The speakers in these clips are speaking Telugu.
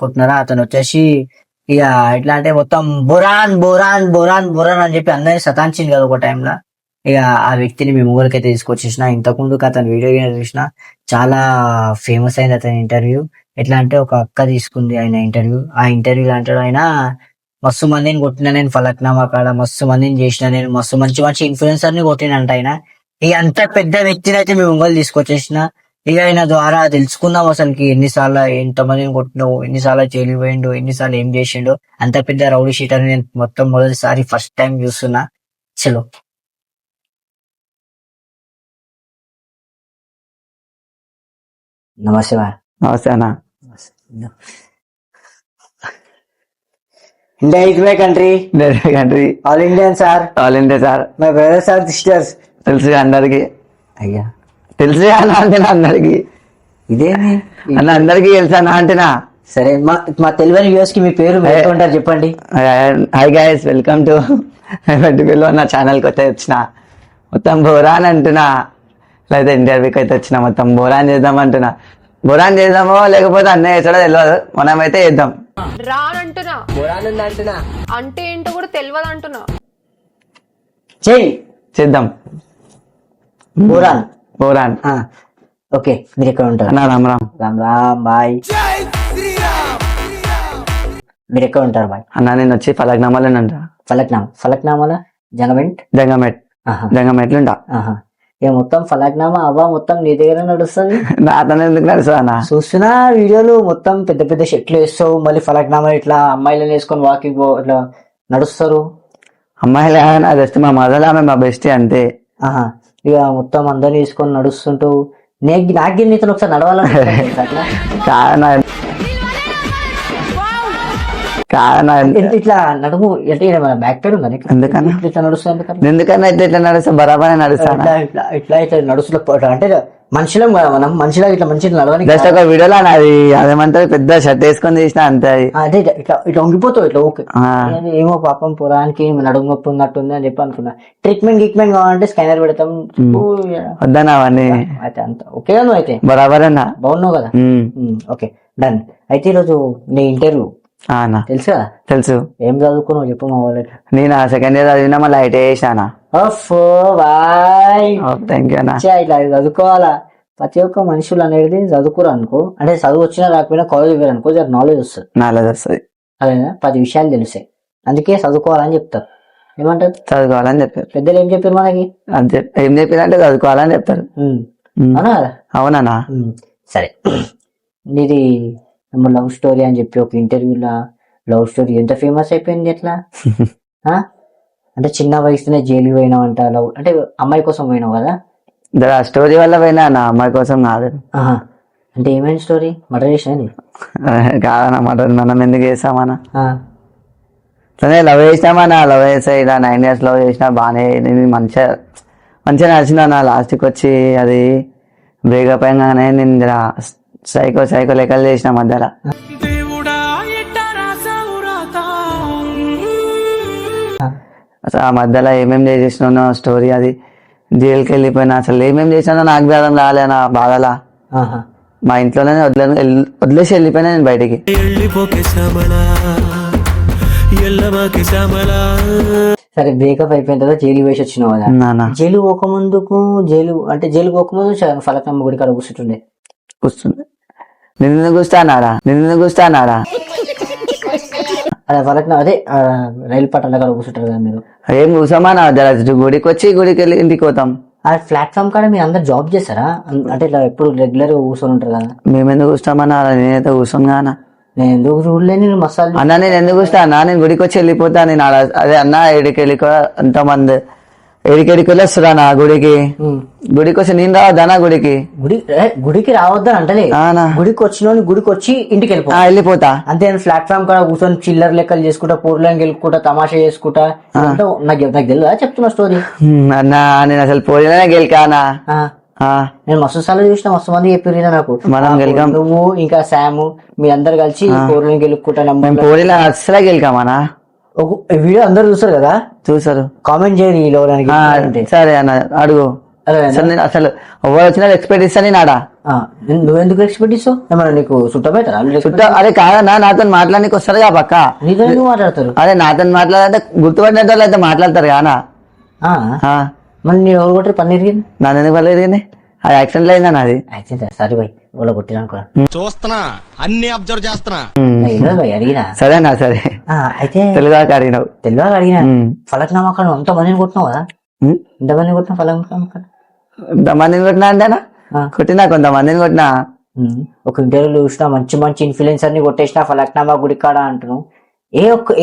అనుకుంటున్నారా, అతను వచ్చేసి ఇక ఎట్లా అంటే మొత్తం బురాన్ బురాన్ బురాన్ బురాన్ అని చెప్పి అందరినీ సతాంచింది కదా ఒక టైంలో. ఇక ఆ వ్యక్తిని మీ ముంగలకైతే తీసుకొచ్చేసిన. ఇంతకుముందు అతని వీడియో చూసిన, చాలా ఫేమస్ అయింది అతని ఇంటర్వ్యూ. ఎట్లా అంటే ఒక అక్క తీసుకుంది ఆయన ఇంటర్వ్యూ. ఆ ఇంటర్వ్యూ అంటాడు ఆయన, మస్తు మందిని కొట్టిన నేను ఫలక్నామా కాడ, మస్తు మందిని చేసిన నేను, మస్తు మంచి మంచి ఇన్ఫ్లుయెన్సర్ ని కొట్టినంట ఆయన. ఇక అంత పెద్ద వ్యక్తిని అయితే మీ ముంగలు తీసుకొచ్చేసిన. ఇక ఆయన ద్వారా తెలుసుకుందాం అసలుకి ఎన్నిసార్లు ఎంతమందిని కొట్టినావు, ఎన్నిసార్లు జైలు పోయిండు, ఎన్నిసార్లు ఏం చేసిండు. అంత పెద్ద రౌడీ షీటర్ నేను మొత్తం మొదటిసారి ఫస్ట్ టైం చూస్తున్నా. చలో నమస్తే బా. నమస్తే అన్న. India is my country, country all Indian sir, all India sir. My brothers are sisters. తెలుసు అందరికి, అయ్యా తెలుసు అన్న అంటేనా అందరికి, ఇదేమి అన్న అందరికి తెలుసా అన్న అంటేనా. సరే, మా తెలియని వ్యూస్ కి మీ పేరు ఉంటారు చెప్పండి. హాయ్ గైస్, వెల్కమ్ టు వెంటిపిల్లో. నా ఛానల్ కి అయితే వచ్చిన, మొత్తం బోరాన్ అంటున్నా. లేదా ఇంటర్వ్యూకి అయితే వచ్చిన, మొత్తం బోరాన్ చేద్దాం అంటున్నా. బోరాన్ చేద్దామో లేకపోతే అన్నయ్య చేస్తాడో తెలియదు, మనమైతే చేద్దాం. రానంటున్నా, అంటున్నా అంటే ఏంటో కూడా తెలియదు అంటున్నా. చెయ్యి చేద్దాం బోరాన్. బోరాన్. ఓకే, మీరు ఎక్కడ ఉంటారు? అన్న రామ్ రామ్. రామ్ రామ్ బాయ్. మీరు ఎక్కడ ఉంటారు బాయ్? అన్న నేను వచ్చి ఫలక్నామాలో అంట. ఫలక్నామాలో జంగమెంట్ జంగమెట్, జంగమెట్లు ఉంటా. ఇక మొత్తం ఫలక్నామా అవ్వ మొత్తం నీ దగ్గర నడుస్తుంది. నాతోనే ఎందుకు నడుస్తా అన్న? చూస్తున్నా వీడియోలు, మొత్తం పెద్ద పెద్ద షర్ట్లు వేస్తావు, మళ్ళీ ఫలక్నామా ఇట్లా అమ్మాయిలను వేసుకొని వాకింగ్ ఇట్లా నడుస్తారు. అమ్మాయిలే నా జస్ట్ మా మదర్, ఆమె మా బెస్ట్ అంతే. ఇక మొత్తం అందరిని తీసుకొని నడుస్తుంటూ నాకే నీతో ఒకసారి నడవాలని అట్లా ఇట్లా నడుము అంటే బ్యాక్ పెయిన్ ఉందని ఎందుకన్నా ఇట్లా నడుస్తుంది. ఎందుకన్నా ఇట్లా నడుస్తా, బరాబర్ నడుస్తా. ఇట్లా ఇట్లా నడుస్తు అంటే మనుషులం కదా మనం, మనిషిలా ఇట్లా మంచిగా నడవని. జస్ట్ ఒక వీడియోలో అది అదేమంటారు, పెద్ద షర్ట్ వేసుకొని తీసిన అంతే. అది అదే ఇట్లా ఇట్లా వంగిపోతావు ఇట్లా. ఓకే, ఏమో పాపం పురానికి నడుము నొప్పి ఉన్నట్టుంది అని చెప్పి అనుకున్నా. ట్రీట్మెంట్ కావాలంటే స్కానర్ పెడతాం. వద్దన్నా అవన్నీ. అయితే అంత ఓకే నువ్వు అయితే బరాబర్ అన్నా, బాగున్నావు కదా. Okay done. అయితే ఈరోజు నీ ఇంటర్వ్యూ తెలుసు కదా? తెలుసు. ఏం చదువుకున్నావు చెప్పు మా వాళ్ళకి. నేను సెకండ్ ఇయర్ చదివినా, మళ్ళీ ఐటీ చేసానా. థ్యాంక్ యూ అన్న. ఇట్లా చదువుకోవాలా, ప్రతి ఒక్క మనుషులు అనేది చదువుకోరు అనుకో, అంటే చదువు వచ్చినా రాకపోయినా కాలేజ్ వేరు అనుకో, నాలెడ్జ్ వస్తుంది. నాలెడ్జ్ వస్తుంది, అదేనా 10 విషయాలు తెలుస్తాయి. అందుకే చదువుకోవాలని చెప్తారు. ఏమంటారు? చదువుకోవాలని చెప్పారు పెద్దలు. ఏం చెప్పారు మనకి? అంతే, ఏం చెప్పారంటే చదువుకోవాలని చెప్తారు. అవునా కదా? అవునన్నా. సరే, నీది లవ్ స్టోరీ అని చెప్పి ఒక ఇంటర్వ్యూలో లవ్ స్టోరీ ఎంత ఫేమస్ అయిపోయింది ఎట్లా? అంటే చిన్న వయసులోనే జైలు పోయినావు అంట. లవ్ అంటే అమ్మాయి కోసం పోయినావు కదా? స్టోరీ వల్ల పోయినా అన్న, అమ్మాయి కోసం కాదు. అంటే ఏమైనా స్టోరీ? మర్డర్ చేసినా? కాదన్నా, మర్డర్ మనం ఎందుకు చేస్తామన్నా? లవ్ చేసినామన్నా, లవ్ చేసా ఇలా 9 years లవ్ చేసినా బాగానే మంచిగా మంచిగా నడిచిందన్న. లాస్ట్కి వచ్చి అది బ్రేకప్ అయినాగానే నేను సైకో లెక్కలు చేసిన మధ్యలో. అసలు ఆ మధ్యలో ఏమేమి చేసేసినా స్టోరీ, అది జైలుకి వెళ్ళిపోయినా, అసలు ఏమేమి చేసినా నాకు భేదం రాలేనా బాధలా. మా ఇంట్లోనే వదిలేసి వెళ్ళిపోయినా నేను బయటికి. సరే, బ్రేకప్ అయిపోయిన తర్వాత జైలు వేసి వచ్చినావు కదా? జైలు పోకముందుకు జైలు పోకముందు ఫలక్నామా గుడి కాడ కూర్చుంటుండే. నిన్ను కూస్తానారా అదే ఫలక్నామా, అదే రైలు పట్టాల కాడ కూర్చుంటారు కదా మీరు. ఏం కూర్చోమన్నా, గుడికి వచ్చి గుడికి వెళ్ళి ఇంటికి పోతాం. ఆ ప్లాట్ఫామ్ కాడ మీరు అందరు జాబ్ చేస్తారా? అంటే ఇట్లా ఎప్పుడు రెగ్యులర్ గా కూర్చొని ఉంటారు కదా? మేము ఎందుకు కూర్చోమన్నా, నేనైతే కూర్చోను కానా. నేను ఎందుకు చూడలేని మసాలా అన్నా, నేను ఎందుకు వస్తానా? నేను గుడికి వచ్చి వెళ్ళిపోతా. నేను అదే అన్న ఏడికి వెళ్ళికో, ఎంతమంది ఏడికి వెళ్ళొస్తురా నా గుడికి వచ్చి నేను రావద్దనా? గుడికి రావద్దని అంటే గుడికి వచ్చిన గుడికి వచ్చి ఇంటికి వెళ్ళిపోతా అంతే. ప్లాట్ఫామ్ కాడ కూర్చొని చిల్లర లెక్కలు చేసుకుంటా, పూర్లను గెలుపుకుంటా, తమాషా చేసుకుంటా. నాకు తెలియదా చెప్తున్నా స్టోరీ? అన్నా, నేను అసలు పోలినా గెలికానా? నేను మస్తు సార్లు చూసిన, మస్తు మంది చెప్పారు నాకు. మనం గెలికాం, నువ్వు ఇంకా శాము మీ అందరు కలిసి పూర్లను గెలుపుకుంటా. పోలిలా అసలే గెలికామనా? వీడియో అందరు చూస్తారు కదా? చూసారు. కామెంట్ చేయరు ఈ లోడానికి. సరే అన్న, అడుగు. అసలు నేను అసలు ఎవరు వచ్చినా ఎక్స్పెక్ట్ ఇస్తాను నేను ఆడ నువ్వెందుకు ఎక్స్పెక్ట్ ఇస్తావు? ఏమన్నా నీకు చుట్టబెట్టరా? అరే కాదన్నా, నాతో మాట్లాడడానికి వస్తారు కదా పక్క. నీతో ఎందుకు మాట్లాడతారు? అదే నాతో మాట్లాడాలంటే గుర్తుపడిన వాళ్ళు అయితే మాట్లాడతారు కానా. మరి నీ ఎవరు కొట్టి పని ఇరిగింది? నన్ను ఎందుకు పర్లేదు అది యాక్సిడెంట్ అయిందన్న. అది సరే భయ్, వాళ్ళ కొట్టినా చూస్తున్నా, అన్ని అబ్జర్వ్ చేస్తున్నా. అడిగినా సరేనా? సరే అయితే తెలుగు అడిగినావు. తెలియక అడిగినా. ఫలక్నామా అక్కడ అంత మందిని కొట్టినావు కదా? ఎంతమందిని కొట్టినా ఫలక్నామా? కొంతమందిని కొట్టినా అంటేనా? కొట్టినా, కొంతమందిని కొట్టినా. ఒక ఇంటర్వ్యూలో చూసినా మంచి మంచి ఇన్ఫ్లుయెన్సర్ ని కొట్టేసిన ఫలక్నామా గుడి కాడ అంటున్నావు.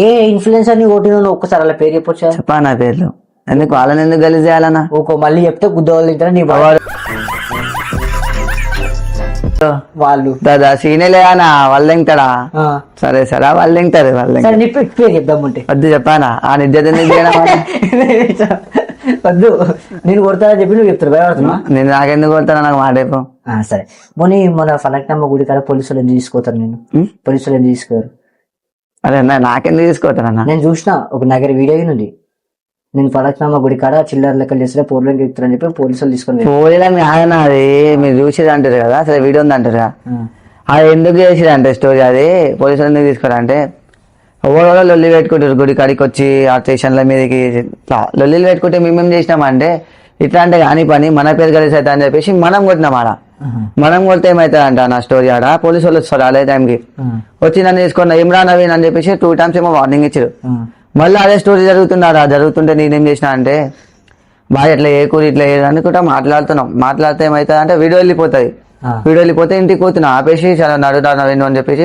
ఏ ఇన్ఫ్లుయెన్సర్ ని కొట్టిన ఒక్కసారి అలా పేరు చెప్పొచ్చు. చెప్పా నా పేర్లు ఎందుకు, వాళ్ళని ఎందుకు గలీజ్ చేయాలన్నా? మళ్ళీ చెప్తే గుద్దవాళ్ళు తింటారా నీ వాళ్ళు దాదా సీనియర్లేనా వాళ్ళు తింటాడా? సరే సరే వాళ్ళు తింటారు. వాళ్ళు నీ పేరు చెప్దామంటే వద్దు చెప్పానా? ఆ నిద్ర వద్దు, నేను కొడతానని చెప్పి నువ్వు చెప్తారు, భయపడుతున్నా. నేను నాకెందుకు కొడతానా? నాకు మాటేపు. సరే మన ఫలక్నామా గుడి కాడ పోలీసులు ఎందుకు తీసుకోతారు? పోలీసులు ఎందుకు తీసుకోరు? అరే నాకెందుకు తీసుకోతానన్నా? నేను చూసిన ఒక నగర వీడియో ఉంది. నేను ఫలక్నామా గుడి కాడ చిల్లర లెక్కలు చేస్తే పోర్లను ఎక్కుతారని చెప్పి పోలీసులు తీసుకొని పోలేదని ఆయన అది మీరు చూసేది అంటారు కదా, అసలు వీడియో ఉంది అంటారు కదా. అది ఎందుకు చేసేది అంటే స్టోరీ, అది పోలీసులు ఎందుకు తీసుకోరంటే ఎవరో లొల్లి పెట్టుకుంటారు గుడి కాడికి వచ్చి ఆ స్టేషన్ల మీదకి లొల్లిలు పెట్టుకుంటే మేమేం చేసినామంటే ఇట్లా అంటే కాని పని మన పేరు కలిసి అవుతా అని చెప్పేసి మనం కొట్టినాం ఆడ. మనం కొడితే ఏమవుతుంది అంట నా స్టోరీ ఆడ పోలీసు వాళ్ళు వస్తారు అదే టైంకి వచ్చి నన్ను తీసుకున్నా ఇమ్రాన్ నవీన్ అని చెప్పేసి 2 times ఏమో వార్నింగ్ ఇచ్చారు. మళ్ళీ అదే స్టోరీ జరుగుతున్నారా? జరుగుతుంటే నేనేం చేసిన అంటే బాగా ఇట్లా ఏ కూర ఇట్లా అనుకుంటా మాట్లాడితే ఏమవుతుంది అంటే వీడియో వెళ్ళిపోతుంది. వీడియో వెళ్ళిపోతే ఇంటికి పోతున్నా ఆపేసి చాలా నడుదా నవీన్ అని చెప్పేసి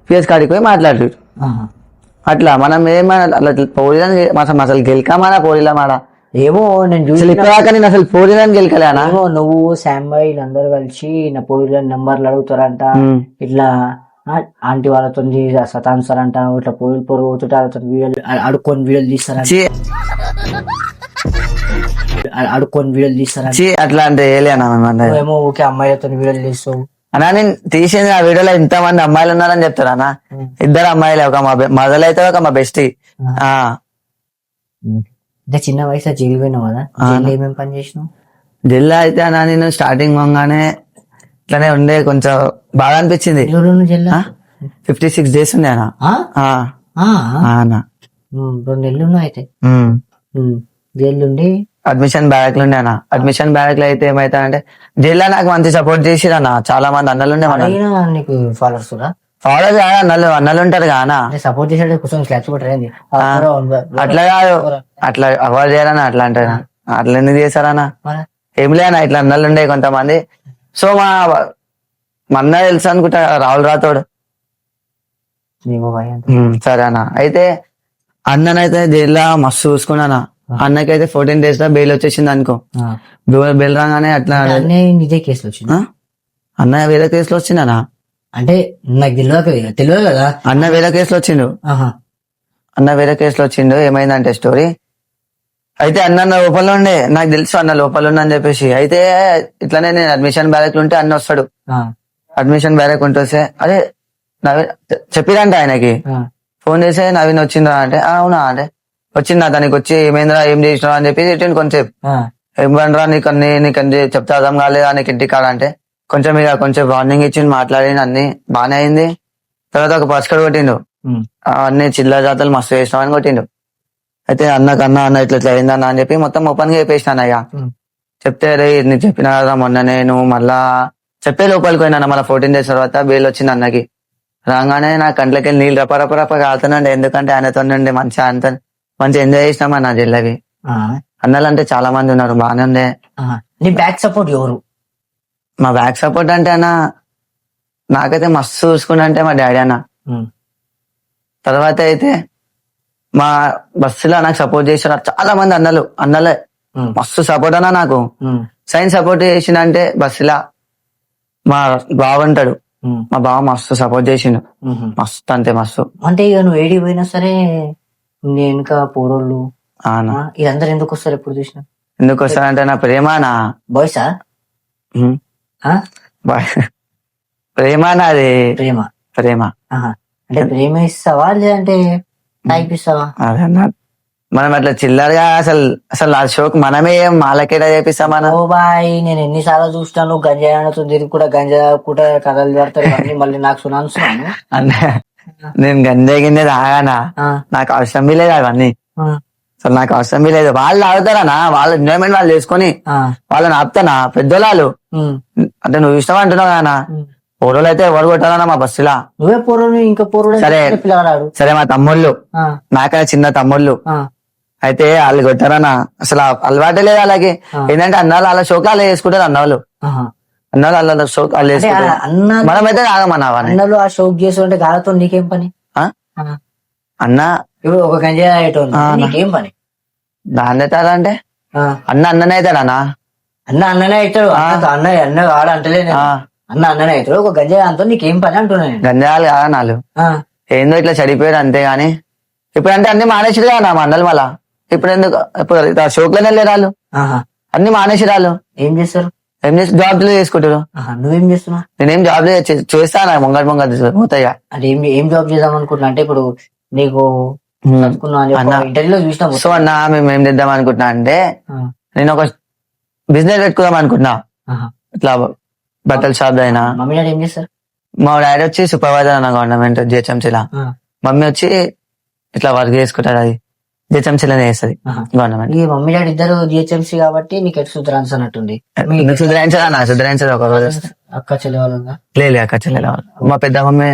ఫేస్ కాడికి పోయి మాట్లాడుతూ అట్లా మనం ఏమైనా అట్లా పోలీలని అసలు గెలికామానా పోలీలా మాడ ఏమో నేను చూసి ఇప్పటిదాకా నేను అసలు పోలీలని గెలికలేనా? నువ్వు శాంబాయ్ అందరు కలిసి నా పోలీసుల నెంబర్లు అడుగుతారంట, ఇట్లా ఆంటీ వాళ్ళతో సతాంస్తారంట, ఇట్లా పోలీలు పొరుగుతుంటే వీడియోలు అడుక్కొని వీడియోలు తీస్తారంట, అడుక్కొని వీడియోలు తీస్తారంట. అట్లా అంటే ఏమో ఓకే అమ్మాయిలతో వీడియోలు తీస్తావు అన్నా. నేను తీసింది ఆ వీడియోలో ఇంతమంది అమ్మాయిలు ఉన్నారని చెప్తారా అన్న? 2 అమ్మాయిలే, ఒక మా మొదలైతే ఒక మా బెస్టీ. అంటే చిన్న వయసు జైలు పోయినావు కదా, జైలు ఏమేమి పని చేసినావు? జిల్లా అయితే అన్న నేను స్టార్టింగ్ పోగానే ఇట్లానే ఉండే, కొంచెం బాగా అనిపించింది. 56 days ఉండే అన్న. 2 నెలలు ఉన్నావు అయితే జైలు ఉండి. అడ్మిషన్ బ్యాక్ లో ఉండే అన్న. అడ్మిషన్ బ్యాక్ లో అయితే ఏమైతా అంటే జైల్లో నాకు మంచి సపోర్ట్ చేసిరు అన్న. చాలా మంది అన్నలు ఉండే నీకు ఫాలోవర్స్ ఫాలోవర్స్ అన్నలు ఉంటారు కదా సపోర్ట్ చేసే కూర్చొని క్లాప్స్ కొట్టారు. అట్లా కాదు, అట్లా అవాయిడ్ చేయాలన్నా. అట్లా అంటే అట్లా ఎందుకు చేశారన్నా? ఏం లేనా ఇట్లా అన్నలు ఉండే కొంతమంది. సో మా అన్న తెలుసు అనుకుంటా, రాహుల్ రాథోడ్. సరే అన్న. అయితే అన్ననైతే జైల్లో మస్తు చూసుకున్నానా. అన్నకైతే 14 days లో బెయిల్ వచ్చేసింది అనుకో. బెయిల్ రాగానే అట్లా ఇదే కేసులో వచ్చింది. అన్న వేరే కేసులో వచ్చిందనా? అంటే నాకు తెలియదు కదా. అన్న వేరే కేసులో వచ్చిండు. ఏమైందంటే స్టోరీ అయితే అన్న లోపల ఉండే, నాకు తెలుసు అన్న లోపల ఉన్నా అని చెప్పేసి. అయితే ఇట్లానే నేను అడ్మిషన్ బ్యారెక్ ఉంటే అన్న వస్తాడు. అడ్మిషన్ బ్యారెక్ ఉంటే వస్తే అదే నవీన్ చెప్పిరంట ఆయనకి. ఫోన్ చేస్తే నవీన్ వచ్చిందా అంటే అవునా అంటే వచ్చిందా, దానికి వచ్చి ఏమైందిరా ఏం చేసినావు అని చెప్పేసి ఇట్లా కొంచెం ఏమనరా నీకు చెప్తే అర్థం కాలేదా నీకు ఇంటికి కాడ అంటే కొంచెం వార్నింగ్ ఇచ్చిండు, మాట్లాడిండు, అన్ని బానే అయింది. తర్వాత ఒక పర్స్కడ్ కొట్టిండు, అన్ని చిల్లర జాతలు మస్తు వేసినావు అని కొట్టిండు. అయితే అన్న ఇట్లా అయిందన్న అని చెప్పి మొత్తం ఓపెన్ గా చెప్పేసినాను. అయ్యా చెప్తే రే నీకు చెప్పినా కదా మొన్న నేను మళ్ళా చెప్పే లోపలికి పోయినా. మళ్ళీ 14 days తర్వాత బెయిల్ వచ్చింది అన్నకి. రాగానే నా కంట్లోకి వెళ్ళి నీళ్ళు రపరపరప కాలుతుండే. ఎందుకంటే ఆయనతో నుండి మంచి ఎంజాయ్ చేసినామా నా జిల్లవి. అన్నలు అంటే చాలా మంది ఉన్నారు, బాగానే ఉండే. నీ బ్యాక్ సపోర్ట్ ఎవరు? మా బ్యాక్ సపోర్ట్ అంటే అన్న నాకైతే మస్తు చూసుకున్నా అంటే మా డాడీ అన్న. తర్వాత అయితే మా బస్సులో నాకు సపోర్ట్ చేసిన చాలా మంది అన్నలే మస్తు సపోర్ట్ అన్న నాకు. సైన్స్ సపోర్ట్ చేసిందంటే బస్సులో మా బావ ఉంటాడు, మా బావ మస్తు సపోర్ట్ చేసిండు. మస్తు అంటే మస్తు. అంటే ఇక నువ్వు ఏడికి పోయినా సరే వెనుక పోరోళ్ళు ఇదందరూ ఎందుకు వస్తారు? ఎప్పుడు చూసినా ఎందుకు వస్తారంటే నా ప్రేమానా బాయ్సా? ప్రేమానా అది ప్రేమ అంటే ప్రేమ ఇస్తావా లేదంటే టైప్ ఇస్తావా? అదే మనం అట్లా చిల్లరగా అసలు ఆ షోకి మనమే మాలకేట చేపిస్తాం మనం. ఓ బాయ్, నేను ఎన్నిసార్లు చూస్తాను గంజాయితో తిరిగి కూడా గంజా కూడా కథలు పెడతారు ఇవన్నీ మళ్ళీ నాకు సునాను. అంటే నేను గంజాయి గిన్నె తాగానా, నాకు అవసరం లేదు అవన్నీ. అసలు నాకు అవసరం లేదు. వాళ్ళు తాగుతారనా, వాళ్ళ ఎంజాయ్మెంట్ వాళ్ళు చేసుకొని వాళ్ళని ఆపుతానా పెద్దోళ్ళు. అంటే నువ్వు ఇష్టం అంటున్నావు కానా, పోరోలు అయితే ఎవరు కొట్టాలన్నా మా బస్సులా. నువ్వే పోరు ఇంకా పోరు. సరే మా తమ్ముళ్ళు, నాకన్నా చిన్న తమ్ముళ్ళు అయితే వాళ్ళు కొట్టారన్నా. అసలు అలవాటే లేదు అలాగే. ఏంటంటే అన్నాళ్ళు అలా షోకి అలా చేసుకుంటారు. అన్నవాళ్ళు అలా షోకి వాళ్ళు చేసుకుంటారు. మనమైతే తాగమన్నా అన్నలు ఆ షోక్ చేస్తుంటే గాలతో నీకేం పని? అన్న ఇప్పుడు ఒక గంజాయి నీకేం పని? దాన్ని అంటే అన్ననే అవుతాడు అన్న. అన్ననే అవుతాడు. అన్న వాడు అంటలే, అన్ననే అవుతాడు. ఒక గంజాయి అంతా నీకేం పని అంటున్నా. గంజాయాలు కాదా నాలు, ఏందో ఇట్లా చడిపోయాడు అంతేగాని. ఇప్పుడు అంటే అన్ని మానేసిరు కదా మా అన్నలు. మళ్ళా ఇప్పుడు ఎందుకు, ఇప్పుడు షోక్లోనే లేరు వాళ్ళు. అన్ని మానేసిరు వాళ్ళు. ఏం చేస్తారు? జాబ్లు చేసుకుంటారు. నువ్వేం చేస్తున్నావు? నేనేం జాబ్ చేస్తాను, ముంగట్ పోతాయి. అంటే ఏం జాబ్ చేద్దాం అనుకుంటున్నా? అంటే ఇప్పుడు నీకు ఇంటర్వ్యూలో చూసినా. సో అన్న మేము ఏం చేద్దాం అనుకుంటున్నా అంటే, నేను ఒక బిజినెస్ పెట్టుకుందాం అనుకుంటున్నా. ఇట్లా బట్టల షాప్ అయినా. మమ్మీ డాడీ ఏం చేస్తారు? మా డాడీ వచ్చి సూపర్వైజర్ అన్న గవర్నమెంట్ జిహెచ్ఎంసీలా. మమ్మీ వచ్చి ఇట్లా వర్క్ చేసుకుంటారు, అది జిహెచ్ఎంసీలోనే చేస్తుంది గవర్నమెంట్. ఈ మమ్మీ డాడీ ఇద్దరు జిహెచ్ఎంసీ కాబట్టి నీకు ఎటు సుధరాన్స్ అన్నట్టుంది. సుధరాయించదా ఒక రోజు. అక్క చెల్లెవాళ్ళ? లేదు అక్క చెల్లెల వాళ్ళు. మా పెద్ద మమ్మీ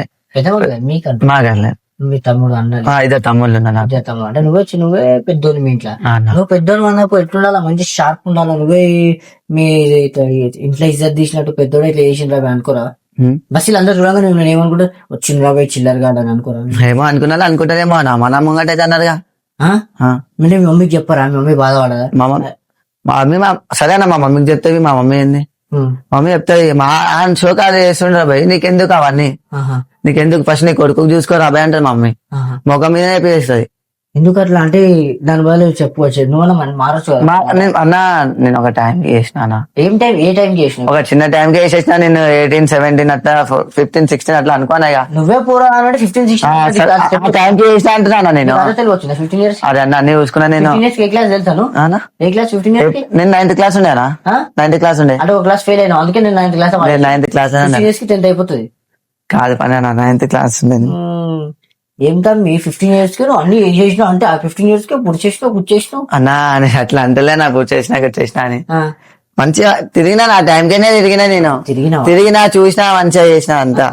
మీకంటే మాకు మీ తమ్ముడు అన్న ఇద్దరు తమ్ముళ్ళు ఉన్నారు. తమ్ముడు అంటే నువ్వే పెద్దోళ్ళు మీ ఇంట్లో. నువ్వు పెద్దోళ్ళు అన్నప్పుడు ఎట్లుండాలా? మంచి షార్ప్ ఉండాలా. నువ్వే మీ ఇంట్లో ఇజ్జత్ తీసినట్టు పెద్దోడు ఇట్లా చేసిన అనుకోరా? బస్సులు అందరూ చూడగా నేను ఏమనుకుంటా, వచ్చిన రాబోయే చిల్లర కాదు అని అనుకోరా? ఏమో అనుకుంటారేమో మన ముంగట అయితే అన్నారుగా. మీ మమ్మీకి చెప్పరా? మీ మమ్మీ బాధపడదా? మా మమ్మీ సరేనా, మా మమ్మీకి చెప్తావి. మా మమ్మీ ఏంది, మమ్మీ చెప్తాది మా ఆయన షోకాలు చేస్తుండ్రా భయ్, నీకెందుకు అవన్నీ, నీకెందుకు, ఫస్ట్ నీ కొడుకు చూసుకోరా అబ్బాయి అంటారు మమ్మీ. ముఖం మీద చేస్తుంది. ఎందుకు అట్లా అంటే దాని బదులు చెప్పవచ్చు, నువ్వు మారచ్చు అన్నా. నేను ఒక టైంకి చేసిన. ఏ టైం చేసిన? ఒక చిన్న టైంకి వేసేసిన. నేను 18, 17 అట్లా 15, 16 అట్లా అనుకోనయ్యా. నువ్వే పూరా 15, 16 టైంకి చేసిన అంటున్నా నేను. 15 years అదే అన్న అన్ని చూసుకున్నా నేను. ఏ క్లాస్ తెలుసాను? ఏ క్లాస్? 15 years నేను 9th క్లాస్ ఉండేనా? 9th క్లాస్ ఉండే. అంటే ఒక క్లాస్ ఫెయిల్ అయినా, అందుకే నేను 9th class. 9th class 10th అయిపోతుంది కాదు పని అన్న. 9th క్లాస్ ఉండేది. ఏం తమ్మి 15 years కి అన్ని ఏం చేసినావు? అంటే ఆ 15 years కి పుడి చేసినావు అన్నా. అట్లా అంటలే, నాకు చేసినా అని మంచిగా తిరిగినా. నా టైంకైనా తిరిగినా, నేను తిరిగినా చూసినా మంచిగా చేసినా అంతా.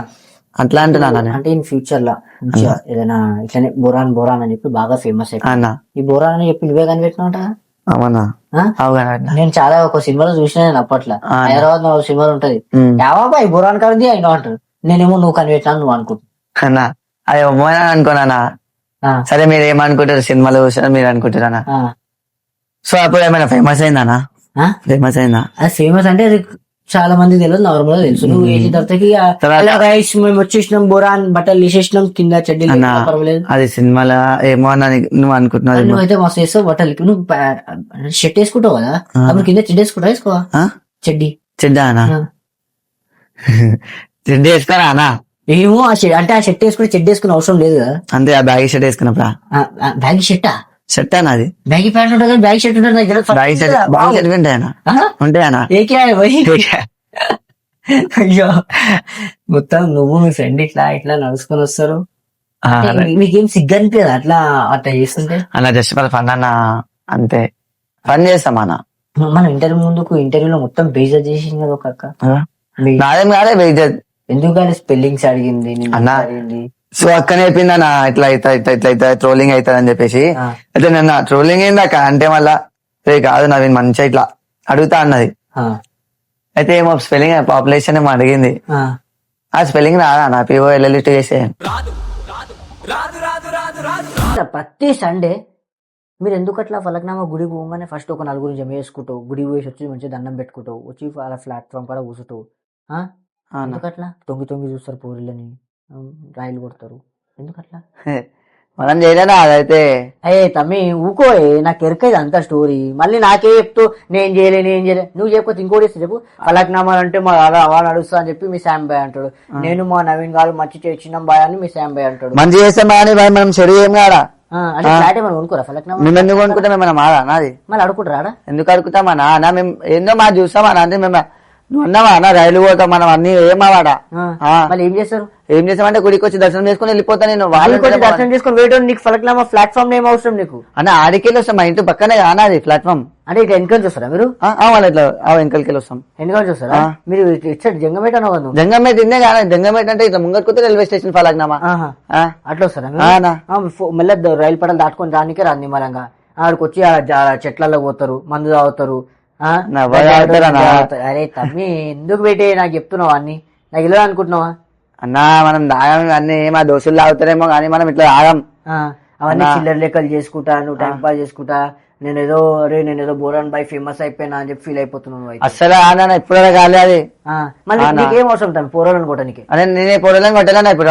అట్లా అంటున్నాను. అంటే ఇన్ ఫ్యూచర్ లో ఏదైనా ఇట్లానే బోరాన్ అని చెప్పి బాగా ఫేమస్ అయిపోయింది. ఈ బోరాన్ అని చెప్పి నువ్వే కనిపెట్టినావుట. అవునా? నేను చాలా ఒక సినిమాలో చూసినా. నేను అప్పట్లో హైదరాబాద్ లో సినిమాలు ఉంటది, యావా ఈ బోరాన్ కడిది అయినా అంటారు. నేనేమో నువ్వు కనిపెట్టినా నువ్వు అనుకుంటున్నా. అది ఒమ్మోనా అనుకున్నానా? సరే మీరు ఏమనుకుంటారు, సినిమాలో చూసారా మీరు అనుకుంటారా? సో అప్పుడు ఏమైనా ఫేమస్ అయిందా? ఫేమస్ అయిందా? అది ఫేమస్ అంటే అది చాలా మంది తెలియదు, నార్మల్ గా తెలుసు. నువ్వు వేసిన తర్వాత రైస్ మేము వచ్చేసినాం, బోరాన్ బట్టలు తీసేసినాం, కింద చెడ్డీ పర్వాలేదు. అది సినిమాలో ఏమో నువ్వు అనుకుంటున్నావు. నువ్వైతే మస్తు వేస్తావు బట్టలు. నువ్వు షర్ట్ వేసుకుంటావు కదా, అప్పుడు కింద చెడ్డ వేసుకుంటావు. వేసుకోవా చెడ్డా అనా? చెడ్డీ వేసుకోరా అనా? ఏమో ఆ షర్ట్ వేసుకుని చెడ్డ వేసుకునే అవసరం లేదు కదా. అంతే. ఆ బ్యాగీ షర్ట్ వేసుకున్నప్పుడు బ్యాగీ షర్టా? షర్ట్ అనా? అది బ్యాగీ ప్యాంట్ ఉంటుంది, బ్యాగీ షర్ట్ ఉంటుంది. ఉంటాయనా? అయ్యో మొత్తం నువ్వు మీ ఫ్రెండ్ ఇట్లా నడుచుకొని వస్తారు. మీకేం సిగ్గు అనిపించదు అట్లా చేస్తుంటే? అలా జస్ట్ ఫన్ అన్న, అంతే. పని చేస్తాం అన్న. మనం ఇంటర్వ్యూలో మొత్తం బేజర్ చేసింది కదా ఒక అక్క. నాదేం కాదే బేజర్. ఎందుకంటే స్పెల్లింగ్స్ అడిగింది అన్న. సో అక్క చెప్పింది అన్న, ఇట్లా ఇట్లా ట్రోలింగ్ అవుతుంది అని చెప్పేసి. అయితే నిన్న ట్రోలింగ్ ఏందాక అంటే మళ్ళా కాదు నవీన్ మంచిగా ఇట్లా అడుగుతా అన్నది. అయితే ఏమో స్పెల్లింగ్ పాపులేషన్ ఏమో అడిగింది. ఆ స్పెల్లింగ్ రాదా నా పిఓ ఎల్ఎల్టీ చేసే. ప్రతి సండే మీరు ఎందుకు అట్లా ఫలక్నామా గుడికి పోగానే ఫస్ట్ ఒక 4 జమ వేసుకుంటావు, గుడికి పోయి వచ్చి మంచిగా దండం పెట్టుకుంటావు, వచ్చి అలా ప్లాట్ఫామ్ కూడా కూర్చుంటావు. ఎందుకట్లా తొంగి చూస్తారు పోరిళ్ళని, రాయిలు కొడతారు? ఎందుకట్లా? మనం చేయలేనా అదైతే? అయ్యే తమ్మి ఊకో, నాకు ఎరకది అంత స్టోరీ. మళ్ళీ నాకే చెప్తూ నేను చేయలే. నువ్వు చెప్పకపోతే ఇంకోటి చెప్పు. ఫలక్నామాలు అంటే మా అలా నడుస్తా అని చెప్పి మీ శామ్ బాయ్ అంటాడు. నేను మా నవీన్ గారు మంచి చేసినాం బాయ్ అని మీ శామ్ బాయ్ అంటాడు. మంచి చేస్తాం బాయ్, మనం చెడు ఏం కాదా? అంటే ఫ్లాట్ ఏమైనా కొనుక్కోరా ఫలక్నామా? మేము ఎందుకు అనుకుంటాం ఏమన్నా మాదా నాది మళ్ళీ అడుకుంటారా? ఎందుకు అడుగుతామా నా మేము ఏందో మా చూస్తామా అంటే మేము నువ్వు అన్నావా అన్న రైలు పోతాం మనం అన్ని ఏమావాడా మళ్ళీ ఏం చేస్తారు? ఏం చేసామంటే గుడికి వచ్చి దర్శనం చేసుకుని వెళ్ళిపోతా నేను దర్శనం చేసుకుని వేయడం నీకు ఫలక్నామా ప్లాట్ఫామ్ ఏం అవసరం నీకు? అన్న ఆడికెళ్ళి వస్తాం మా ఇంటి పక్కనే కానాది ప్లాట్ఫామ్. అంటే ఇట్లా వెనకాల చూస్తారా మీరు? వాళ్ళు ఇట్లా వెనకలికి వస్తాం. వెనకాల చూస్తారా మీరు? ఇచ్చాడు జంగమేట అన్నావు. జంగమేట ఇందే కాదు, జంగమేట అంటే ఇట్లా ముంగట్టుకుంటే రైల్వే స్టేషన్ ఫలక్నామా అట్లా వస్తారా మళ్ళీ రైలు పడలు దాటుకొని దానికే రాదు నిమ్మలంగా. ఆడికి వచ్చి చెట్లలో పోతారు, మందు తాగుతారు. అరే తమ్మి ఎందుకు పెట్టే నాకు చెప్తున్నావు అన్ని? నాకు ఇలా అనుకుంటున్నావా? అన్నా మనం దాగం అన్ని మా దోస్తులు తాగుతారేమో కానీ మనం ఇట్లా తాగం. అవన్నీ చిల్లర లెక్కలు చేసుకుంటా, నువ్వు టైం పాస్ చేసుకుంటా, నేనేదో బోరాన్ బాయ్ ఫేమస్ అయిపోయినా అని చెప్పి ఫీల్ అయిపోతున్నావు. అసలు ఆనా ఇప్పుడు కాలే అది. మళ్ళీ నీకేం అవసరం తను పోరాలను కొట్టడానికి? అదే నేనే పొరలను కొట్టాలన్నా ఇప్పుడు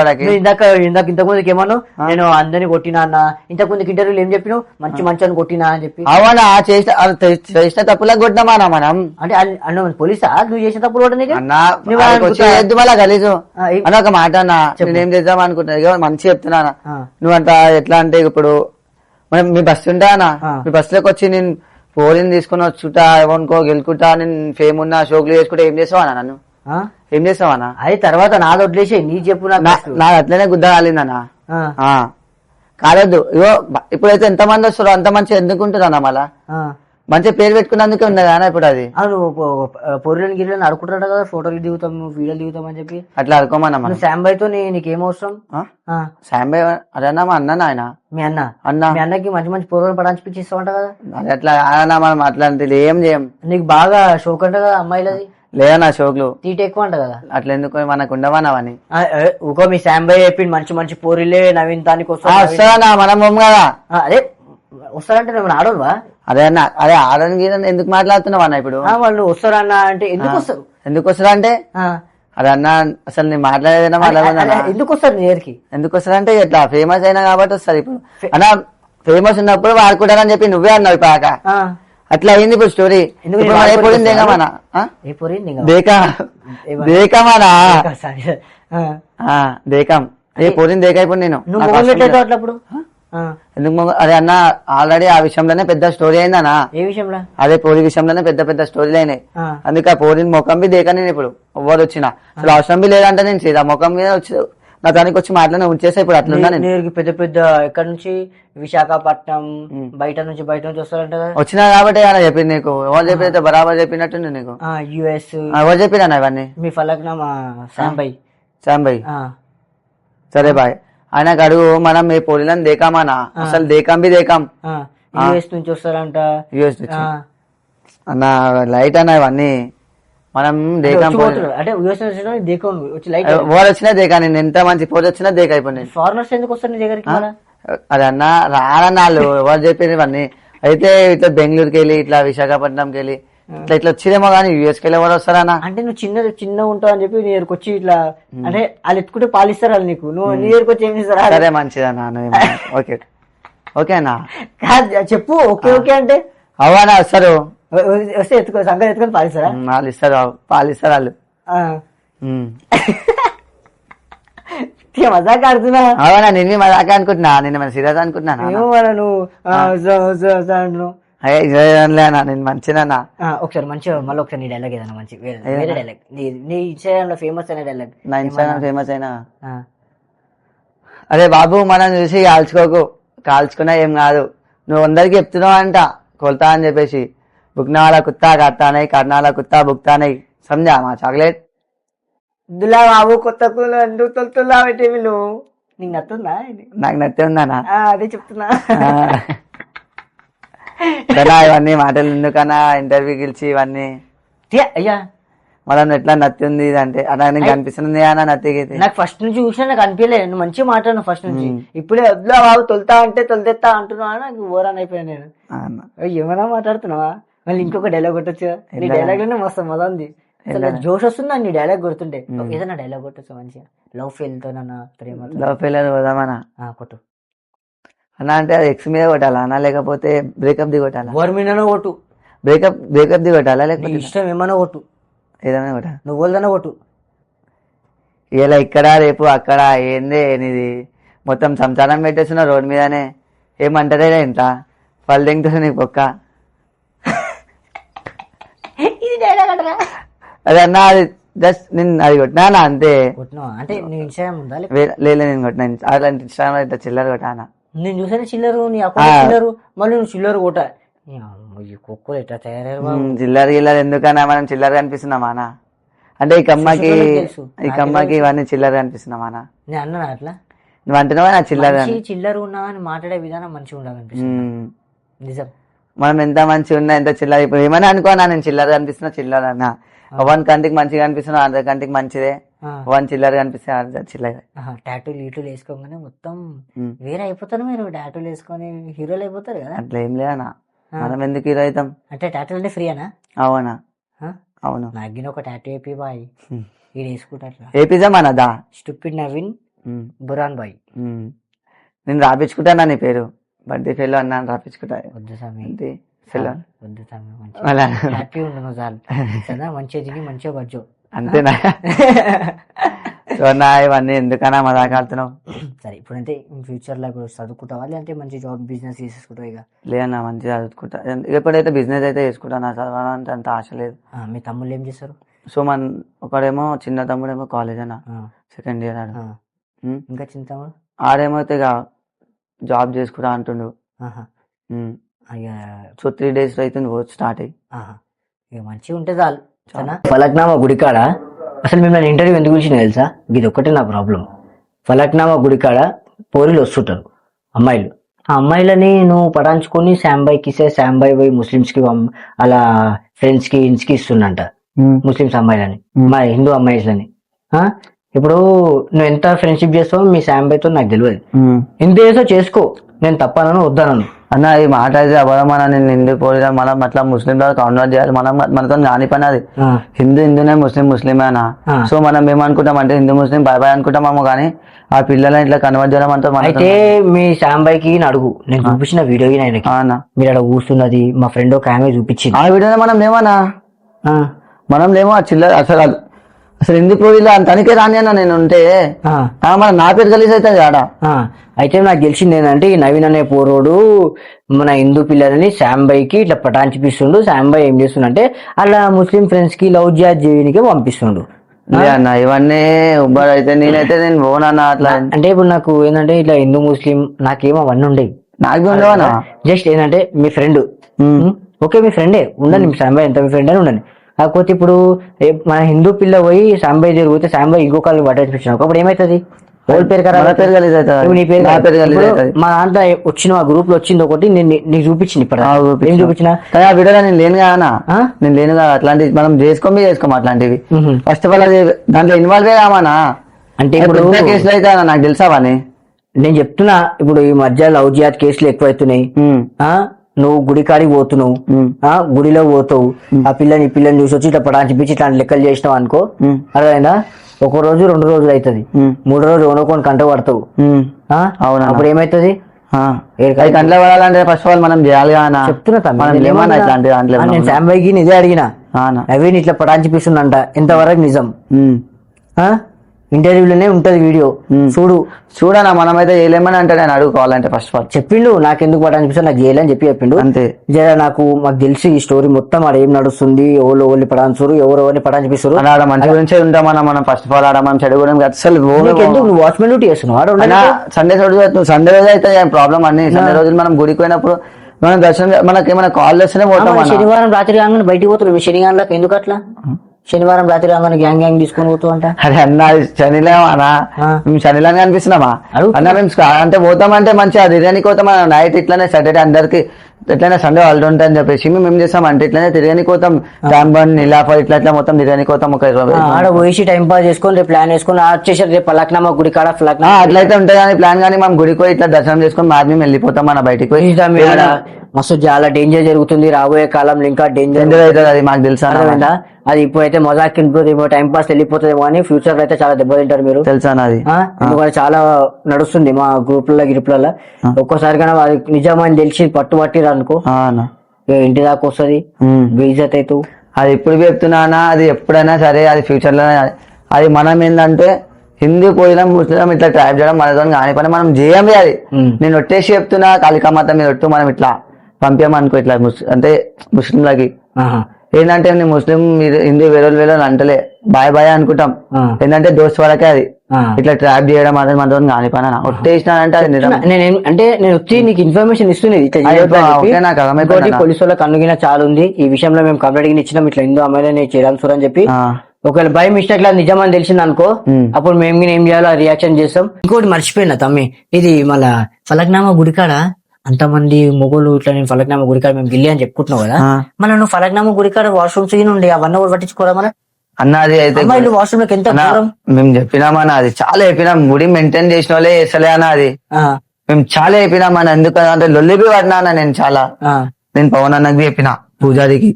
ఇంతకుముందుకు ఏమన్నా నేను అందరినీ కొట్టినా అన్న, ఇంతకుముందుకు ఇంటర్వ్యూలు ఏం చెప్పినావు? మంచి అని కొట్టినా అని చెప్పి. అవునా చేసిన తప్పులకు కొట్టినామా మనం? అంటే అన్న పోలీసా నువ్వు చేసిన తప్పులు కొట్టడానికి? అన్న మళ్ళా గలీజు అని ఒక మాట అన్న, నేనేం చేద్దాం అనుకుంటున్నా మంచి చెప్తున్నా. నువ్వంతా ఎట్లా అంటే ఇప్పుడు మనం మీ బస్సు ఉంటానా, మీ బస్సులోకి వచ్చి నేను పోలిని తీసుకుని వచ్చుంటా, ఎవరికో గెలుకుంటా, నేను ఫేమ్ ఉన్నా షోకులు చేసుకుంటా ఏం చేస్తావా నన్ను? ఏం చేస్తావా? అది తర్వాత నాది వదిలేసి నీ చెప్పు. నాది అట్లనే గుద్ద కాలిందన్నా. కాలేదు ఇగో ఇప్పుడైతే ఎంత మంది వస్తారో అంత మంచి ఎందుకుంటారన్నా మళ్ళా మంచి పేరు పెట్టుకున్నందుకే ఉన్నదా ఇప్పుడు అది. పొర్రెని గిర్రెని అడుకుంటాడు కదా, ఫోటోలు దిగుతాం వీడియోలు దిగుతాం అని చెప్పి అట్లా అనుకోమన్నా. శాంబాయ్ తో నీకేం అవసరం? శాంబాయ్ అదేనా మా అన్న ఆయన మీ అన్నకి మంచి మంచి పొర్రెలు పడాంచి ఇస్తామంట కదా. అది అట్లా కాదన్నా, మనం అట్లాంటిది ఏం చేయం. నీకు బాగా షోక్ అంట కదా అమ్మాయిలది? లేదన్నా షోక్లు తీట ఎక్కువ అంట కదా. అట్లా ఎందుకు మనకు ఉండవని ఊకో మీ శాంబాయ్ చెప్పింది మంచి మంచి పోరిలే నవీన్ దానికి వస్తానా మనం బొమ్మ కదా. అదే వస్తారంటే నువ్వు ఆడవా? అదే అన్న అదే ఆడని ఎందుకు మాట్లాడుతున్నావు అన్న ఇప్పుడు? వాళ్ళు వస్తారన్న అంటే ఎందుకు వస్తారు? ఎందుకు వస్తారు అంటే అదే అన్న అసలు నేను మాట్లాడేదైనా మాట్లాడుతున్నా. ఎందుకు వస్తారు నీ దగ్గరికి? ఎందుకు వస్తారు అంటే ఇట్లా ఫేమస్ అయినా కాబట్టి వస్తారు. ఇప్పుడు అన్న ఫేమస్ ఉన్నప్పుడు వాడుకుంటారని చెప్పి నువ్వే అన్నావు పాక. అట్లా అయింది ఇప్పుడు స్టోరీ. పోయింది దేకమానా దేకం ఏ పోయింది దేకా ఇప్పుడు నేను అట్లప్పుడు ఎందుకు అదే అన్న ఆల్రెడీ ఆ విషయంలోనే పెద్ద స్టోరీ అయిందనా. ఏ విషయంలో? అదే పోరి విషయంలోనే పెద్ద పెద్ద స్టోరీలు అయినాయి. అందుకే ఆ పోరిని ముఖం బి దేకా నేను ఇప్పుడు ఎవరు వచ్చినా అసలు అవసరం బి లేదంటే నేను సీదా ముఖం మీద వచ్చి నా దానికి వచ్చి మాట్లాడి ఉంచేసా. ఇప్పుడు అట్లా పెద్ద పెద్ద ఎక్కడ నుంచి విశాఖపట్నం బయట నుంచి వస్తారంట వచ్చినా కాబట్టి అలా చెప్పింది నీకు. ఎవరు చెప్పినైతే బరాబర్ చెప్పినట్టుంది నీకు. యుఎస్ ఎవరు చెప్పినా ఇవన్నీ? మీ ఫలక్నామా శాంబాయ్. సరే బాయ్. ఆయనకు అడుగు మనం మీ పోలీలను దేకామానా అసలు దేకం బి దేకం. యుఎస్ నుంచి వస్తారంట. యుఎస్ నుంచి అన్న లైట్ అన్న ఇవన్నీ మనం దేకం. అంటే యుఎస్ ఎవరు వచ్చినా దేకా. నేను ఎంత మంచి పోటీ వచ్చినా దేక అయిపోయింది. ఫారినర్స్ ఎందుకు వస్తారు నీ దగ్గరికి? అదే అన్న రానన్న వాళ్ళు ఎవరు చెప్పారు ఇవన్నీ. అయితే ఇట్లా బెంగళూరుకి వెళ్ళి ఇట్లా విశాఖపట్నంకి వెళ్ళి ఇట్లా వచ్చిరేమో కానీ యూఎస్కి వెళ్ళి ఎవరు వస్తారన్నా? అంటే నువ్వు చిన్న ఉంటావు అని చెప్పి నీ దగ్గరకు వచ్చి ఇట్లా అంటే వాళ్ళు ఎత్తుకుంటే పాలిస్తారు వాళ్ళు నీకు. నువ్వు నీ దగ్గరకు వచ్చి ఏమి ఇస్తారా? సరే మంచిదన్నా. ఓకే ఓకేనా చెప్పు. ఓకే ఓకే అంటే అవనా వస్తారు. వస్తే సంగతి ఎత్తుకొని పాలిస్తారా? వాళ్ళు ఇస్తారు పాలిస్తారు వాళ్ళు. మజాక్ ఆడుతున్నా? అవునా నేను మజాక్ అనుకుంటున్నా. నేను మన సీరియస్ అనుకుంటున్నాను. నువ్వు నేను మంచిదన్నా. ఒకసారి మంచిగా మళ్ళీ ఒకసారి నీ డైలాగ్ ఏదైనా మంచి వేరే డైలాగ్ నీ ఇన్స్టాగ్రామ్ లో ఫేమస్ అయిన డైలాగ్. నా ఇన్స్టాగ్రామ్ ఫేమస్ అయినా అరే బాబు మనం చూసి కాల్చుకున్నా ఏం కాదు. నువ్వు అందరికి చెప్తున్నావు అంట కొల్తా అని చెప్పేసి. బుక్నా వాళ్ళ కుత్తా కత్తానై కర్ణాల కుత్తా బుక్తానై సమజా మా చాక్లెట్ దులా బాబు కొత్త ఎందుకు తొలుతున్నా నువ్వు? నీకు నచ్చుందా? నాకు నచ్చే ఉందన్నా. అదే చెప్తున్నా. ఇవన్నీ మాటలు ఎందుకన్నా ఇంటర్వ్యూ గెలిచి ఇవన్నీ అయ్యా మనం ఎట్లా నత్తుంది అంటే అలా నీకు అనిపిస్తుంది అన్న నత్తికి. నాకు ఫస్ట్ నుంచి చూసినా నాకు అనిపించలేదు. నువ్వు మంచిగా మాట్లాడు ఫస్ట్ నుంచి. ఇప్పుడే వద్దులా బాబు తొలుతా అంటే తొలితెత్తా అంటున్నావా? నాకు ఓరాన్ అయిపోయాను నేను. ఏమైనా మాట్లాడుతున్నావా? మళ్ళీ ఇంకొక డైలాగ్ కొట్టొచ్చు. నీ డైలాగ్ లోనే మస్తు మజా ఉంది. జోష్ వస్తుందా నీ డైలాగ్ కొడుతుంటే? ఏదైనా డైలాగ్ కొట్టచ్చు మంచిగా. లవ్ ఫెయిల్ తో ప్రేమ లవ్ ఫెయిల్ పోదామన్నా కొట్టు అన్నా. అంటే అది ఎక్స్ మీద కొట్టాలా అన్నా లేకపోతే బ్రేకప్ ది కొట్టాలా? ఎవరి మీద కొట్టు. బ్రేకప్ ది కొట్టాలా లేకపోతే ఇష్టం ఏమైనా కొట్టు. ఏదైనా కొట్టాలి. నువ్వు వాళ్ళదన్నా కొట్టు. ఇలా ఇక్కడ రేపు అక్కడ ఏంది నీది మొత్తం సంసారం పెట్టేస్తున్నా రోడ్ మీదనే. ఏమంటారే ఇంత వాళ్ళు తింటుంది నీకు ఒక్క అది అన్నా అది జస్ట్ నేను అది కొట్టినా అంతే కొట్టినావా అంటే నీ ఇన్స్టాగ్రామ్ ఉందా లేదు నేను కొట్టినా అలాంటి ఇన్స్టాగ్రామ్ ఇట్లా చిల్లర కొట్టానా నేను చూసాను చిల్లరు నీ అకౌంట్ చిల్లరు మళ్ళీ నువ్వు చిల్లరు కొట్ట కుక్కలు ఎట్లా తయారయ్యారు బాబు. చిల్లర గిల్లర ఎందుకన్నా మనం చిల్లర కనిపిస్తున్నామా అన్న? అంటే ఈ కమ్మకి తెలుసు. ఈ కమ్మకి ఇవన్నీ చిల్లర కనిపిస్తున్నామా అన్న? నేను అన్నా అట్లా నువ్వు అంటున్నావా నా చిల్లర అని? చిల్లరు ఉన్నా అని మాట్లాడే విధానం మంచిగా ఉండాలనిపిస్తుంది నిజం. మనం ఎంత మంచిగా ఉన్నా ఎంత చిల్లర ఇప్పుడు ఏమైనా అనుకోనా నేను చిల్లర కనిపిస్తున్నా చిల్లర అన్న వన్ కంటికి మంచిగా కనిపిస్తున్నా అందరి కంటికి మంచిదే వన్ చిల్లర కనిపిస్తే చిల్లర. టాటూలు ఈటూలు వేసుకోగానే మొత్తం వేరే అయిపోతారు మీరు. టాటూలు వేసుకొని హీరోలు అయిపోతారు కదా. అట్లా ఏం లేదన్నా మనం ఎందుకు హీరో అవుతాం? అంటే టాటూలు అంటే ఫ్రీ అనా? అవునా? అవును. నాగిన ఒక టాటూ ఏపీ బాయ్ ఈడు వేసుకుంటా ఏపీజా మనదా స్టూపిడ్ నవీన్ బురాన్ బాయ్. నేను రాపించుకుంటానా నీ పేరు బర్త్డే ఫెయిల్ అన్నాను రాపించుకుంటా. వద్దు స్వామి వద్దు స్వామి మంచి హ్యాపీ ఉండను చాలు సదా మంచిగా దిగి మంచిగా బజ్జో అంతేనా? నా ఇవన్నీ ఎందుకన్నా మజాక్ ఆడుతున్నావు? సరే ఇప్పుడంటే ఫ్యూచర్ లో ఇప్పుడు చదువుకుంటావా లేదంటే మంచి జాబ్ బిజినెస్ చేసేసుకుంటావు? ఇక లేదన్నా మంచిగా చదువుకుంటా. ఎప్పుడైతే బిజినెస్ అయితే చేసుకుంటా నా చదవాలంటే అంత ఆశ లేదు. మీ తమ్ముళ్ళు ఏం చేస్తారు? సో ఒకడేమో చిన్న తమ్ముడేమో కాలేజ్ అన్న సెకండ్ ఇయర్ ఆడు. ఇంకా చిన్న తమ్ముడు ఆడేమో అయితే ఇక జాబ్ చేసుకుంటా అంటుండు. సో 3 days అవుతుంది వర్క్ స్టార్ట్ అయ్యి. ఇక మంచిగా ఉంటే చాలు. ఫలక్నామా గుడికాడ అసలు మిమ్మల్ని ఇంటర్వ్యూ ఎందుకు పిలిచిన తెలుసా? ఇది ఒక్కటే నా ప్రాబ్లం. ఫలక్నామా గుడికాడ పోరీలు వస్తుంటారు అమ్మాయిలు. ఆ అమ్మాయిలని నువ్వు పటాంచుకొని శాంబాయ్కి ఇస్తే శాంబాయ్ పోయి ముస్లిమ్స్ కి అలా ఫ్రెండ్స్ కి ఇన్స్ కి ఇస్తుండంట ముస్లిమ్స్ అమ్మాయిలని మా హిందూ అమ్మాయిలని. ఇప్పుడు నువ్వు ఎంత ఫ్రెండ్షిప్ చేస్తావో మీ శాంబాయ్తో నాకు తెలియదు. ఎంత చేసో చేసుకో, నేను తప్పనను వద్దనను. అన్న ఈ మాట అయితే అవ్వదమ్మా నేను హిందూ పోయినా మనం అట్లా ముస్లిం కన్వర్ట్ చేయాలి. మనం మనతో కాని పని అది. హిందూనే ముస్లిమే అన్న. సో మనం ఏమనుకుంటాం అంటే హిందూ ముస్లిం బాయ్ బాయ్ అనుకుంటామేమో కానీ ఆ పిల్లలని ఇట్లా కన్వర్ట్ చేయడం అంతా. అయితే మీ శాంబాయ్కి అడుగు, నేను చూపించిన వీడియో ఆయనకి మీరు అక్కడ కూర్చున్నది మా ఫ్రెండ్ ఒక ఆమె చూపించింది. ఆ వీడియోనే మనం లేమన్నా మనం లేమో ఆ చిల్లర అసలు ఎందుకు ఇలా తనకే రాని అన్న నేను ఉంటే మన నా పేరు కలిసి అవుతుంది ఆడ. అయితే నాకు తెలిసింది ఏంటంటే ఈ నవీన్ అనే పోరోడు మన హిందూ పిల్లలని శాంబాయ్కి ఇట్లా పటాంచిపిస్తుండు. శాంబాయ్ ఏం చేస్తుండే అలా ముస్లిం ఫ్రెండ్స్ కి లవ్ చేయడానికి పంపిస్తుండు. అన్న ఇవన్నీ ఉబ్బర్ అయితే నేనైతే నేను పోనన్నా అట్లా. అంటే ఇప్పుడు నాకు ఏంటంటే ఇట్లా హిందూ ముస్లిం నాకేమో అవన్నీ ఉండేవి. నాకు ఉండవన్నా జస్ట్ ఏంటంటే మీ ఫ్రెండ్ ఓకే మీ ఫ్రెండే ఉండండి, మీ శాంబాయ్ ఎంత మీ ఫ్రెండ్ అని ఉండండి. కాకపోతే ఇప్పుడు మన హిందూ పిల్ల పోయి శాంబాయ్ దగ్గర పోతే శాంబాయ్ ఇంకొకళ్ళు పట్టించాను అప్పుడు ఏమవుతుంది? ఓల్ పేరు కదా నీ పేరు. మా దాంట్లో వచ్చిన ఆ గ్రూప్ లో వచ్చింది ఒకటి నీకు చూపించింది. ఇప్పుడు ఏం చూపించిన ఆ వీడియోలో నేను లేను కదా నేను లేను కదా. అట్లాంటివి మనం చేసుకోము అట్లాంటివి. ఫస్ట్ ఆఫ్ ఆల్ అది దాంట్లో ఇన్వాల్వ్ కావానా అంటే ఇప్పుడు కేసులు అయితే నాకు తెలుసావని నేను చెప్తున్నా. ఇప్పుడు ఈ మధ్య లవ్ జిహాద్ కేసులు ఎక్కువైతున్నాయి. నువ్వు గుడి కాడికి పోతున్నావు, గుడిలో పోతావు, ఆ పిల్లని చూసి వచ్చి ఇట్లా పడాంచిపించి ఇట్లాంటి లెక్కలు చేసినావు అనుకో, అర్థమైందా? 1 రోజు 2 రోజులు అవుతుంది, 3 రోజు ఓనుకొని కంట పడతావు. అప్పుడు ఏమైతుంది? కంట్లో పడాలంటే ఫస్ట్ ఆఫ్ ఆల్ మనం చేయాలి చెప్తున్నా. నేను శాంబాయ్కి ఇదే అడిగిన, నవీన్ ఇట్లా పడాంచిపిస్తుందంట, ఎంతవరకు నిజం? ఇంటర్వ్యూలోనే ఉంటది వీడియో, చూడనా. మనమైతే చేయలేమని అంటే నేను అడుగుకోవాలంటే ఫస్ట్ ఆఫ్ ఆల్ చెప్పిండు. నాకెందుకు పడాంచిపిస్తా నాకు చేయాలని చెప్పిండు అంతే. జర మాకు తెలిసి ఈ స్టోరీ మొత్తం ఆడ ఏం నడుస్తుంది, ఎవరు పడాన్సురు ఎవరెవరిని పడాంచిపిస్తారు ఆడ మంచి గురించి ఉంటామన్నా. మనం ఫస్ట్ ఆఫ్ ఆల్ ఆడ మనం చెడు గురించి అసలు ఎందుకు నువ్వు వాచ్మెన్ డ్యూటీ చేస్తున్నావు? సండే రోజు సండే రోజు అయితే ప్రాబ్లం అన్ని. సండే రోజులు మనం గుడికి పోయినప్పుడు మనం దర్శనం మనకి ఏమైనా కాల్ చేస్తేనే పోతాం. శనివారం రాత్రి కాగానే బయటికి పోతున్నావు. శనివారం ఎందుకు అట్లా? శనివారం రాత్రి రాగానే గ్యాంగ్ తీసుకొని పోతూ అంట. అరే అన్న శనిలేమన్నా మేము శనిలాగా అనిపిస్తున్నామా అన్న? మేము అంటే పోతామంటే మంచిగా బిర్యానీకి పోతాం నైట్. ఇట్లానే సాటర్డే అందరికి ఎట్లయినా సండే హాలిడే ఉంటాయని చెప్పేసి మేము చేస్తాం అంటే ఇట్లానే తిరిగానికి పోతాం. డాంబన్ నిలాఫా ఇట్లా మొత్తం తిరిగానికి పోతాం. ఆడ పోయి టైం పాస్ చేసుకొని రేపు ప్లాన్ చేసుకుని వచ్చేసారు రేపు పలక్నామా గుడి కాడ అట్లయితే ఉంటాయి కానీ ప్లాన్ కానీ మనం గుడికి పోయి ఇట్లా దర్శనం చేసుకుని మాది మేము వెళ్ళిపోతాం మన బయటికి పోయి. మస్తు చాలా డేంజర్ జరుగుతుంది రాబోయే కాలంలో, ఇంకా డేంజర్ అవుతుంది అది మాకు తెలుసా. అది ఇప్పుడైతే మజాక్ టైం పాస్ వెళ్ళిపోతుందేమో అని ఫ్యూచర్ లో అయితే చాలా దెబ్బతింటారు మీరు తెలుసా. అది ఎందుకంటే చాలా నడుస్తుంది మా గ్రూప్లలో. ఒక్కోసారి కానీ అది నిజమని తెలిసి పట్టుబట్టిరు అనుకో ఇంటి దాకా వస్తుంది బేజత్ అవుతావు. అది ఎప్పుడు చెప్తున్నానా, అది ఎప్పుడైనా సరే అది ఫ్యూచర్ లో అది మనం ఏంటంటే హిందూ పోయినా ముస్లిం ఇట్లా ట్రాప్ చేయడం మనతో కాని పని మనం చేయం అది. నేను ఒట్టేసి చెప్తున్నా కాళికామాత మీద ఒట్టు మనం ఇట్లా పంపామనుకో ఇట్లా అంటే ముస్లింలకి ఏంటంటే నేను ముస్లిం హిందూ వేరే అంటలే బాయ్ బాయ్ అనుకుంటాం. ఏంటంటే దోస్త్ వరకే అది. ఇట్లా ట్రాప్ చేయడం అనేది మనతో కాని పని ఒట్టేసినానంటే అది నిజం. అంటే నేను వచ్చి నీకు ఇన్ఫర్మేషన్ ఇస్తుంది పోలీసు వాళ్ళకి అనుగిన చాలా ఉంది ఈ విషయంలో. మేము కంప్లైంట్ ఇచ్చినాం ఇట్లా హిందూ అమ్మాయిని చేయడం చూడని చెప్పి. ఒకవేళ బై మిస్టేక్ లా నిజమని తెలిసింది అనుకో, అప్పుడు మేము ఏం చేయాలో రియాక్షన్ చేస్తాం. ఇంకోటి మర్చిపోయినా తమ్మి, ఇది మళ్ళా ఫలక్నామా గుడికాడ అంతమంది మొగోళ్ళు ఇట్లా నేను ఫలక్నామా గుడికాడ మేము గిల్లి అని చెప్పుకుంటున్నావు కదా, మన నువ్వు ఫలక్నామా గుడికాడ వాష్రూమ్స్ ఉండే అవన్నీ కూడా పట్టించుకోరా మన అన్నది అయితే వాష్రూమ్ లోకి ఎంత మేము చెప్పినామన్నా, అది చాలా చెప్పినాం. గుడి మెయింటైన్ చేసిన వాళ్ళే చేస్తలే అన్న అది. మేము చాలా చెప్పినామన్నా. ఎందుకంటే లొల్లిపి పడినా నేను చాలా. నేను పవన్ అన్నకి చెప్పిన పూజారికి,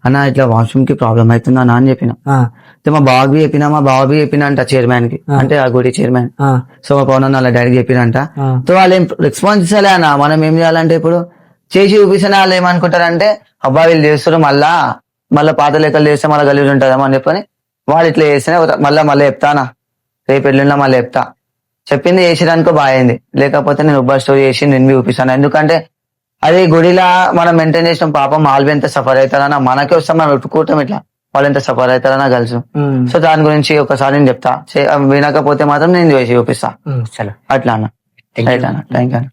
అన్న ఇట్లా వాష్రూమ్ కి ప్రాబ్లం అవుతుందా అని చెప్పిన. మా బాబు చెప్పినా, మా బాబు చెప్పినంట చైర్మన్ కి, అంటే ఆ గుడి చైర్మన్. సో మా పవన్ అన్న వాళ్ళ డాడీకి చెప్పినంట. సో వాళ్ళు ఏం రెస్పాన్స్ ఇస్తలే అన్న. మనం ఏం చేయాలంటే ఇప్పుడు చేసి చూపిస్తే వాళ్ళు ఏమనుకుంటారంటే అబ్బా వీళ్ళు చేస్తారు మళ్ళా పాత లెక్కలు చేస్తే మళ్ళీ గలీజ్ ఉంటుందేమో అని చెప్పని వాళ్ళు ఇట్లా చేస్తేనే మళ్ళీ చెప్తానా, రేపు ఎల్లుండా మళ్ళీ చెప్తా. చెప్పింది చేసేదానికో బాగుంది, లేకపోతే నేను ఉబ్బా స్టోరీ చేసి నేను చూపిస్తాను. ఎందుకంటే అదే గుడిలా మనం మెయింటైన్ చేసిన పాపం వాళ్ళు ఎంత సఫర్ అవుతారన్నా, మనకే వస్తాం మనం ఒట్టుకుంటాం ఇట్లా, వాళ్ళు ఎంత సఫర్ అవుతారన్నా తెలుసు. సో దాని గురించి ఒకసారి నేను చెప్తా, వినకపోతే మాత్రం నేను చేసి చూపిస్తా. అట్లా అన్న. రైట్ అన్న, థ్యాంక్ యూ అన్న.